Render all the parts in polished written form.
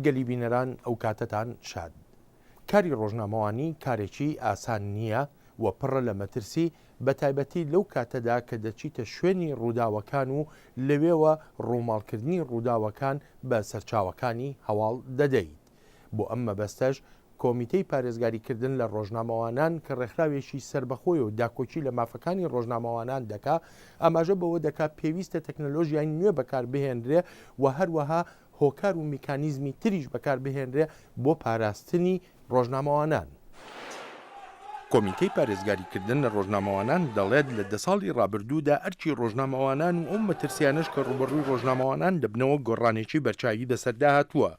گەلی بینەران ئەو کاتتان شاد. کاری ڕۆژنامەوانی کارێکی ئاسان نییە و پڕە لە مەترسی بە تایبەتی لەو کاتەدا کە دەچیتە شوێنی ڕووداوەکان و لەوێوە ڕووماڵکردنی ڕووداوەکان بە سەرچاوەکانی هەواڵ دەدەیت. بۆ ئەم مەبەستەش کۆمیتەی پارێزگاریکردن لە ڕۆژنامەوانان کە ڕێکخراوێکی سربەخۆی و داکۆچی لە مافەکانی ڕۆژنامەوانان دەکا ئاماژە بەوە دەکات پێویستە تەکنەلۆژیای نوێ بەکار بهێنرێ و هەروەها هۆکار و میکانیزمی تریش بەکار بهێنرێ بۆ پاراستنی ڕۆژنامەوانان. کۆمیتەی پارێزگاریکردن لە ڕۆژنامەوانان دەڵێت لە 10 ساڵی ڕابردوودا ئەرکی ڕۆژنامەوانان و ئەو مەترسیانش کە ڕوبەڕووی ڕۆژنامەوانان دەبنەوە گۆڕانێکی بەرچاوی بەسەردا هاتووە.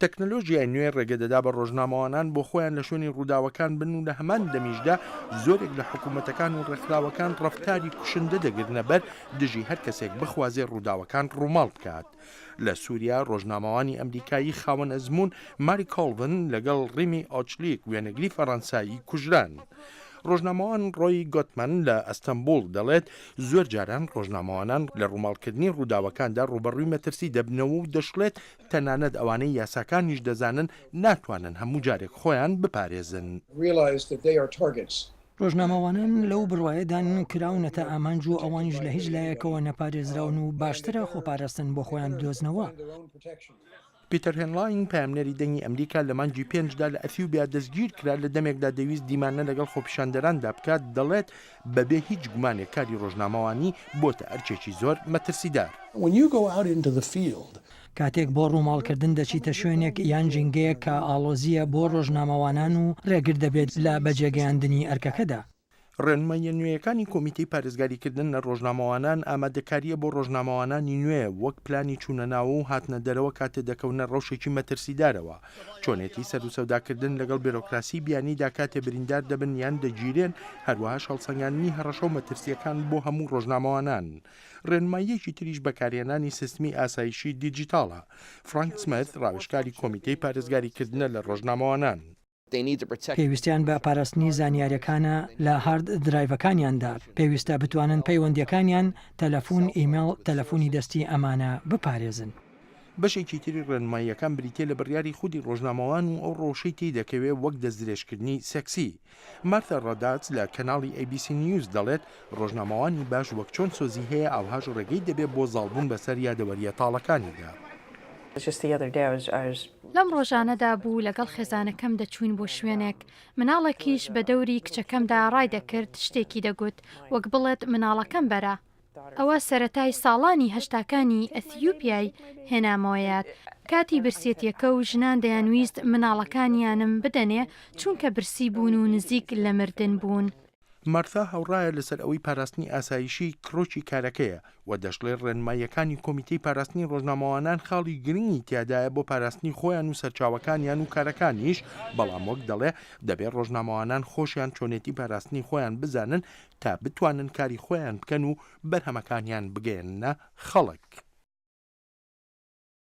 تەکنەلۆژیای نوێ ڕێگەدەدا بە ڕۆژنامەوانان بۆ خۆیان لە شوێنی ڕووداوەکان بن و لە هەمان دەمیشدا زۆرێک لە حکوومەتەکان و ڕێکخراوەکان ڕەفتاری کوشندە دەگرنە بەر دژی هەر کەسێک بخوازێ ڕووداوەکان ڕووماڵ بکات. لە سووریا ڕۆژنامەوانی ئەمریکایی خاوەن ئەزمون ماری کۆڵڤن لەگەڵ ڕیمی ئۆچلیک وێنەگری فەڕەنسایی کوژران. ڕۆژنامەوان ڕۆی گۆتمەن لە ئەستەمبول دەڵێت زۆر جاران ڕۆژنامەوانان لە ڕووماڵکردنی ڕووداوەکاندا ڕوبەڕووی مەترسی دەبنەوە و دەشڵێت تەنانەت ئەوانەی یاساکانیش دەزانن ناتوانن هەموو جارێک خۆیان بپارێزن. ڕۆژنامەوانان لەو بڕواایەدان کراونەتە ئامانج و ئەوانیش لە هیچ لایەکەوە نەپارێزراون و باشترە خۆپاراستن بۆ خۆیان بدۆزنەوە. پیتەر هێنلاین پامنەری دەنگی ئەمریکا لە مانجی 5دا لە ئەثیوبیا دەستگیر کرا لە دەمێکدا دەویست دیمانە لەگەڵ خۆپیشاندەراندا بکات دەڵێت بەبێ هیچ گومانێک کاری ڕۆژنامەوانی بۆتە ئەرچێکی زۆر مەترسیدار. کاتێک بۆ ڕووماڵکردن دەچیتە شوێنێک یان جینگەیە کە ئاڵۆزیە بۆ ڕۆژنامەوانان و ڕێگر دەبێت لە بەجێگەیاندنی ئەرکەکەدا. ڕێنمایە نوێیەکانی کۆمیتەی پارێزگاریکردن لە ڕۆژنامەوانان ئامادەکاریە بۆ ڕۆژنامەوانانی نوێ وەک پلانی چوونەناوە و هاتنە دەرەوە کاتێ دەکەونە ڕەوشێکی مەترسیدارەوە. چۆنێتی سەر و سەوداکردن لەگەڵ بیرۆکراسی بیانیدا کاتێ بریندار دەبن یان دەگیرێن هەروەها هەڵسەنگاندنی هەڕەشە و مەترسیەکان بۆ هەموو ڕۆژنامەوانان. ڕێنماییەکی تریش بەکارهێنانی سیستمی ئاسایشی دیجیتاڵە. فرانک سمت ڕاوێژکاری کۆمیتەی پارێزگاریکردنە لە ڕۆژنامەوانان. پێویستیان بە پاراستنی زانیاریەکانە لە هارد درایڤەکانیاندا پێویستە بتوانن پەیوەندیەکانیان تەلەفۆن ئیمێڵ تەلەفۆنی دەستی ئەمانە بپارێزن. بەشێکی تری ڕێنماییەکان بریتێ لە بڕیاری خودی ڕۆژنامەوان و ئەو ڕۆژەی تی دەکەوێت وەک دەستدرێژکردنی سەکسی. مارتە ڕەدات لە کەناڵی ABC نیوز دەڵێت ڕۆژنامەوانی باش وەک چۆن سۆزی هەیە ئاوهاژ ڕێگەی دەبێت بۆ زاڵبوون بەسەر یادەوەریە تاڵەکانیدا. لەم ڕۆژانەدا بوو لەگەڵ خێزانەکەم دەچوین بۆ شوێنێک مناڵێکیش بە دەوری کچەکەمدا ڕای دەکرد شتێکی دەگوت وەک بڵێت مناڵەکەم بەرە. ئەوە سەرەتای ساڵانی هەشتاکانی ئەثیوپیای هێنامەوەیات کاتی برسێتیەکە و ژنان دەیانویست مناڵەکانیانم بدەنێ چونکە برسی بوون و نزیک لە مردن بوون. مارتا هەوڕایە لەسەر ئەوەی پاراستنی ئاسایشی کڕۆکی کارەکەیە و دەشڵێت ڕێنماییەکانی کۆمیتەی پاراستنی ڕۆژنامەوانان خاڵی گرنگی تیادایە بۆ پاراستنی خۆیان و سەرچاوەکانیان و کارەکانیش بەڵام وەک دەڵێ دەبێت ڕۆژنامەوانان خۆشیان چۆنێتی پاراستنی خۆیان بزانن تا بتوانن کاری خۆیان بکەن و بەرهەمەکانیان بگەێنە خەڵک.